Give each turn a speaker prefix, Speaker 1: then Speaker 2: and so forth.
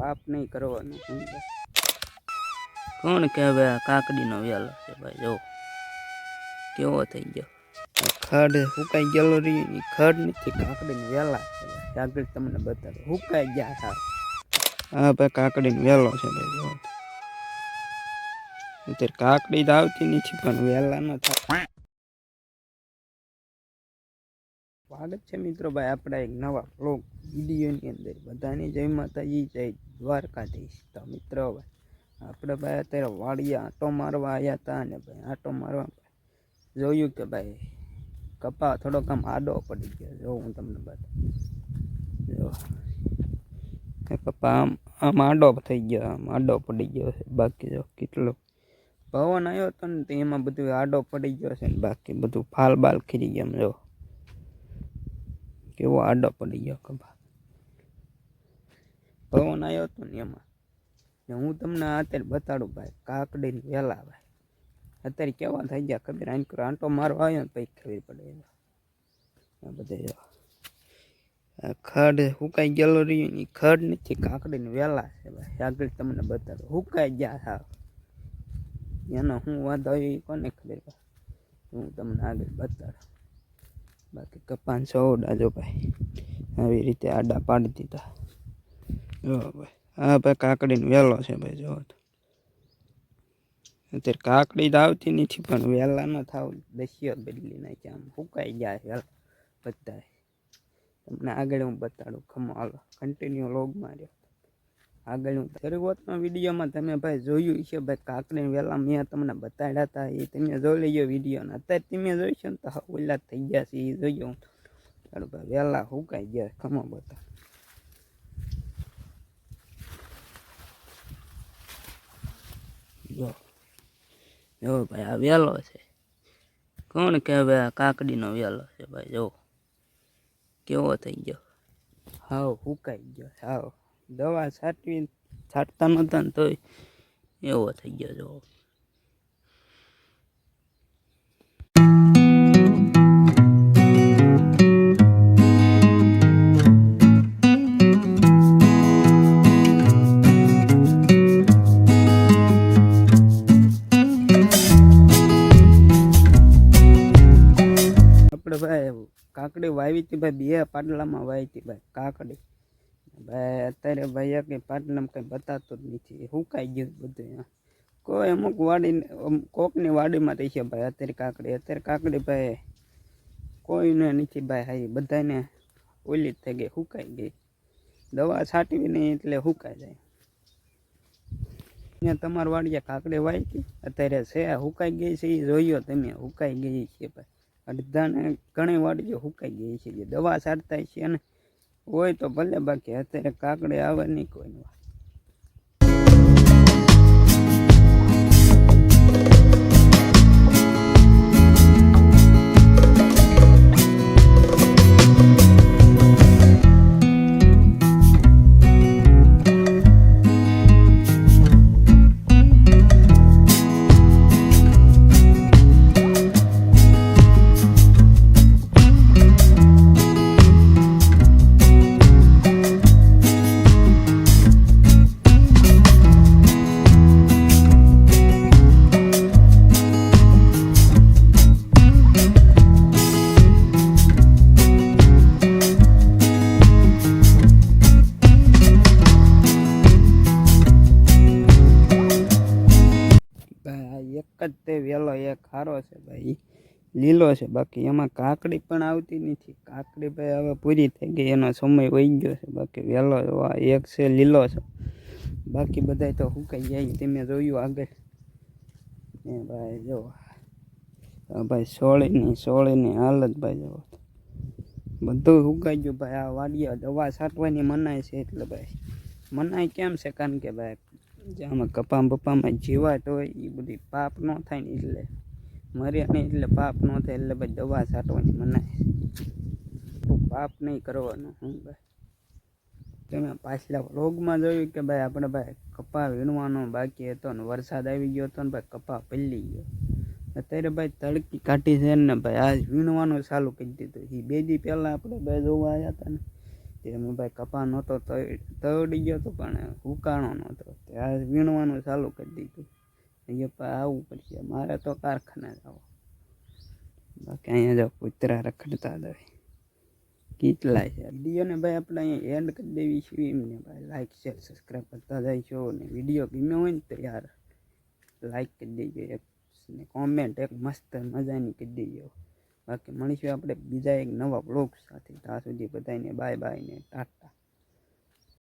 Speaker 1: પાપ નહીં કરવાનું.
Speaker 2: કોણ કે હવે આ કાકડીનો વેલો છે ભાઈ, જો કેવો થઈ ગયો.
Speaker 1: ખડ સુકાઈ ગયેલો રહ્યો, એ ખડ નથી, કાકડીનો વેલા છે ભાઈ. આગળ તમને બતાડો, સુકાઈ ગયા હા. હા ભાઈ, કાકડીનો વેલો છે ભાઈ. જો અત્યારે કાકડી તો આવતી નથી, પણ વેલા ન થાય. સ્વાગત છે મિત્રો ભાઈ આપણા એક નવા વ્લોગ વિડીયોની અંદર. બધાની જય માતાજી, જય દ્વારકાધીશ. તો મિત્રો ભાઈ આપણે ભાઈ અત્યારે વાડિયા આંટો મારવા આવ્યા હતા, અને ભાઈ આંટો મારવા જોયું કે ભાઈ કપા થોડોક આમ આડો પડી ગયો. જો હું તમને બતાવું, જો કપા આમ આડો થઈ ગયો, આમ આડો પડી ગયો છે. બાકી જો કેટલો પવન આવ્યો હતો ને, તો એમાં બધું આડો પડી ગયો છે ને. બાકી બધું ફાલ બાલ ખીરી ગયા. જો કેવો આડો પડી ગયો કપા, પવન આવ્યો હતો ને એમાં. હું તમને અત્યારે બતાડું ભાઈ કાકડીને વેલા ભાઈ અત્યારે કેવા થઈ ગયા ખબર. આંટો મારવા આવ્યો ને પછી ખબર પડે. આ બધે ખડ સુકાઈ ગયેલો રહ્યો, ને ખડ નથી, કાકડીને વેલા છે ભાઈ. આગળ તમને બતાડું, સુકાઈ ગયા હા. એનો હું વાંધો આવ્યો કોને ખબર ભાઈ, હું તમને આગળ બતાડું. બાકી કપાન સોડા જો ભાઈ આવી રીતે આડા પાડી દીધા. જો ભાઈ હા ભાઈ કાકડીનો વેલો છે ભાઈ. જો અત્યારે કાકડી તો આવતી નથી, પણ વેલા ન થાવ દસ્યો બદલી નાખ્યા. આમ સુકાઈ ગયા વેલા બધા. તમને આગળ હું બતાડું, ખમો હાલો કન્ટિન્યુ લોગ માર્યો. આગળ હું શરૂઆતના વિડીયોમાં તમે ભાઈ જોયું છે ભાઈ કાકડીને વેલા મેં તમને બતાડ્યા હતા, એ તમે જોઈ લેજો વિડીયોને. અત્યારે તમે જોઈશો ને તો ઓલા થઈ ગયા છે, એ જોયો હું. ભાઈ વેલા સુકાઈ ગયા, ખમો બતા. જો ભાઈ આ વેલો છે. કોણ કે હવે આ કાકડીનો વેલો છે ભાઈ. જો કેવો થઈ ગયો, હાવ સુકાઈ ગયો હાવ. દવા છાંટતા નહોતા ને તોય એવો થઈ ગયો. જો આપણે ભાઈ કાકડી વાવી હતી ભાઈ, 2 પાટલામાં વાવી હતી ભાઈ કાકડી ભાઈ. અત્યારે ભાઈ એક પાટલામાં કંઈ બતાતું જ નથી, સુકાઈ ગયું બધું. કોઈ અમુક વાડી કોકની વાડીમાં રહી છે ભાઈ અત્યારે કાકડી. અત્યારે કાકડી ભાઈ કોઈને નથી ભાઈ. હાઈ બધાને ઓલી જ થઈ ગઈ, સુકાઈ ગઈ. દવા છાંટવી નહીં એટલે સુકાઈ જાય. ત્યાં તમારી વાડીએ કાકડી વાવી હતી, અત્યારે છે સુકાઈ ગઈ છે. એ જોયો તમે, સુકાઈ ગઈ છે ભાઈ. અડધાને ઘણી વાડીઓ સુકાઈ ગઈ છે. જે દવા છાંટતા છે ને હોય તો ભલે, બાકી અત્યારે કાકડી આવે નહીં કોઈની વાત. એક જ તે વેલો એક સારો છે ભાઈ, લીલો છે. બાકી એમાં કાકડી પણ આવતી નથી. કાકડી ભાઈ હવે પૂરી થઈ ગઈ, એનો સમય વહી ગયો છે. બાકી વેલો એક છે લીલો છે, બાકી બધા તો સુકાઈ જાય. તમે જોયું આગળ એ ભાઈ. જો ભાઈ સોળીની હાલત ભાઈ, જો બધું સુકાઈ ગયું ભાઈ. આ વાડિયા દવા છાંટવાની મનાય છે, એટલે ભાઈ મનાય કેમ છે, કારણ કે ભાઈ આમાં કપા બપામાં જીવાત હોય એ બધી પાપ ન થાય ને, એટલે મર્યા નહીં એટલે પાપ ન થાય. એટલે ભાઈ દવા છાંટવાની મનાય છે, પાપ નહીં કરવાનું. હું ભાઈ તમે પાછલા વ્લોગમાં જોયું કે ભાઈ આપણે ભાઈ કપા વીણવાનો બાકી હતો ને વરસાદ આવી ગયો હતો ને ભાઈ કપા પલળી ગયો. અત્યારે ભાઈ તડકી કાઢી છે ને ભાઈ આજ વીણવાનું ચાલુ કરી દીધું. એ 2 દી પહેલાં આપણે ભાઈ જોવા આવ્યા હતા ને, તેમાં ભાઈ કપા નહોતો તળી ગયો હતો પણ ઉકાણો નહોતો ત્યાં વીણવાનું ચાલુ કરી દીધું. એ પણ આવવું પડશે મારે તો કારખાને જવું. બાકી અહીંયા જો કૂતરા રખડતા હતા કેટલાય છે વિડીયોને ભાઈ આપણે અહીંયા એન્ડ કરી દેવી છીએ એમને ભાઈ લાઈક શેર સબસ્ક્રાઈબ કરતા જઈશો ને વિડીયો ગમ્યો હોય ને તો યાર લાઈક કરી દેજો એક ને કોમેન્ટ એક મસ્ત મજાની કરી દેજો. બાકી મળીશું આપણે બીજા એક નવા બ્લોગ સાથે. ત્યાં સુધી બધાને બાય બાય ને ટાટા.